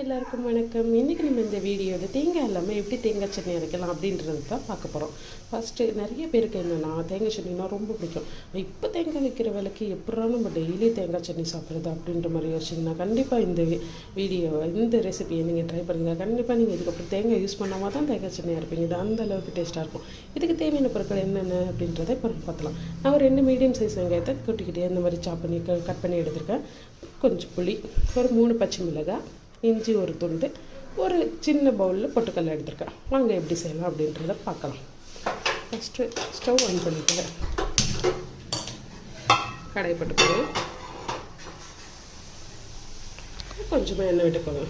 எல்லாருக்கும் வணக்கம். இன்றைக்கி நம்ம இந்த வீடியோவில் தேங்காய் இல்லாமல் எப்படி தேங்காய் சட்னி அரைக்கலாம் அப்படின்றது தான் பார்க்க போகிறோம். ஃபஸ்ட்டு நிறைய பேருக்கு என்னென்னா தேங்காய் சட்னினா ரொம்ப பிடிக்கும். இப்போ தேங்காய் விற்கிற விலைக்கு எப்படா நம்ம டெய்லி தேங்காய் சட்னி சாப்பிட்றது அப்படின்ற மாதிரி யோசிச்சிங்கன்னா கண்டிப்பாக இந்த ரெசிபியை நீங்கள் ட்ரை பண்ணுங்கள். கண்டிப்பாக நீங்கள் இதுக்கப்புறம் தேங்காய் யூஸ் பண்ணாமல் தான் தேங்காய் சட்னி அரைப்பீங்க. இது அந்த அளவுக்கு டேஸ்ட்டாக இருக்கும். இதுக்கு தேவையான பொருட்கள் என்னென்ன அப்படின்றத இப்போ பார்க்கலாம். நான் ஒரு 2 மீடியம் சைஸ் வெங்காயத்தை குட்டிக்கிட்டே இந்த மாதிரி சாப் பண்ணி கட் பண்ணி எடுத்துருக்கேன். கொஞ்சம் புளி, ஒரு 3 பச்சை மிளகாய், இஞ்சி ஒரு துண்டு, ஒரு சின்ன பவுலில் பொட்டுக்கல்ல எடுத்துருக்கேன். வாங்க எப்படி செய்யலாம் அப்படின்றத பார்க்கலாம். ஃபஸ்ட்டு ஸ்டவ் ஆன் பண்ணிட்டு கடாய் போட்டுக்கோங்க. கொஞ்சமாக எண்ணெய் விட்டுக்கோங்க.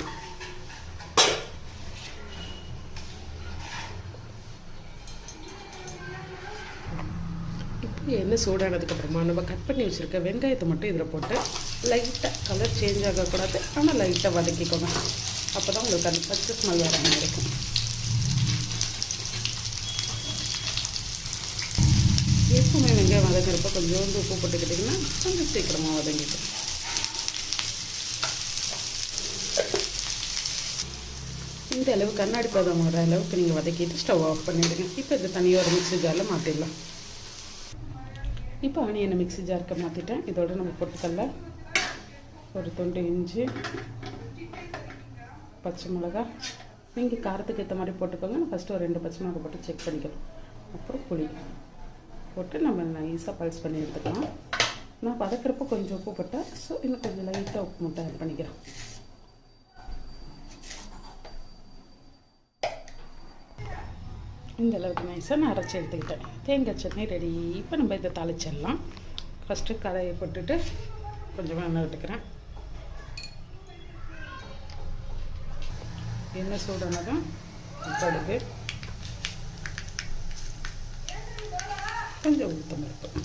இப்போ எண்ணெய் சூடானதுக்கப்புறமா நம்ம கட் பண்ணி வச்சுருக்க வெங்காயத்தை மட்டும் இதில் போட்டு லைட்டாக கலர் சேஞ்ச் ஆகக்கூடாது, ஆனால் லைட்டாக வதக்கிக்கோங்க. அப்போ தான் உங்களுக்கு அந்த பச்சை ஸ்மெல் வர மாதிரி இருக்கும். எப்பவுமே வெங்காயம் வதக்கிறப்ப கொஞ்சோண்டு உப்பு போட்டுக்கிட்டிங்கன்னா கொஞ்சம் சீக்கிரமாக வதங்கிடும். இந்த அளவு கண்ணாடி பதம் வர அளவுக்கு நீங்கள் வதக்கிட்டு ஸ்டவ் ஆஃப் பண்ணிவிடுங்க. இப்போ இது தனியாக ஒரு மிக்ஸி ஜாரில் மாற்றிடலாம். இப்போ ஆனியனை மிக்ஸி ஜாருக்கு மாற்றிட்டேன். இதோட நம்ம பொட்டுக்கல்ல, ஒரு துண்டு இஞ்சி, பச்சை மிளகாய், நீங்கள் காரத்துக்கு ஏற்ற மாதிரி போட்டுக்கோங்க. நான் ஃபஸ்ட்டு ஒரு 2 பச்சை மிளகாய் போட்டு செக் பண்ணிக்கலாம். அப்புறம் புளி போட்டு நம்ம நைஸாக பல்ஸ் பண்ணி எடுத்துக்கலாம். நான் வதக்கிறப்போ கொஞ்சம் உப்பு போட்டேன், ஸோ இன்னும் கொஞ்சம் லைட்டாக உப்பு மட்டும் ஆட் பண்ணிக்கிறேன். இந்த அளவுக்கு நைஸாக நான் அரைச்சி எடுத்துக்கிட்டேன். தேங்காய் சட்னி ரெடி. இப்போ நம்ம இதை தாளிச்சிடலாம். ஃபஸ்ட்டு கடாயை போட்டுட்டு கொஞ்சமாக எண்ணெய் விட்டுக்கிறேன். எண்ணெய் சூடானதும் கடுகு, கொஞ்சம் உளுத்தம் பருப்பு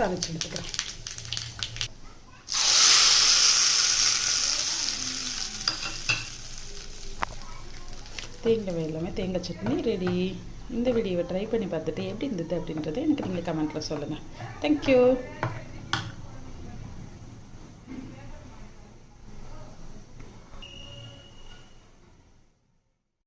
தாளிச்சு எடுத்துக்கிறேன். தேங்காய் எல்லாமே தேங்காய் சட்னி ரெடி. இந்த வீடியோவை ட்ரை பண்ணி பார்த்துட்டு எப்படி இருந்தது அப்படின்றத எனக்கு நீங்கள் கமெண்ட்டில் சொல்லுங்கள். தேங்க்யூ.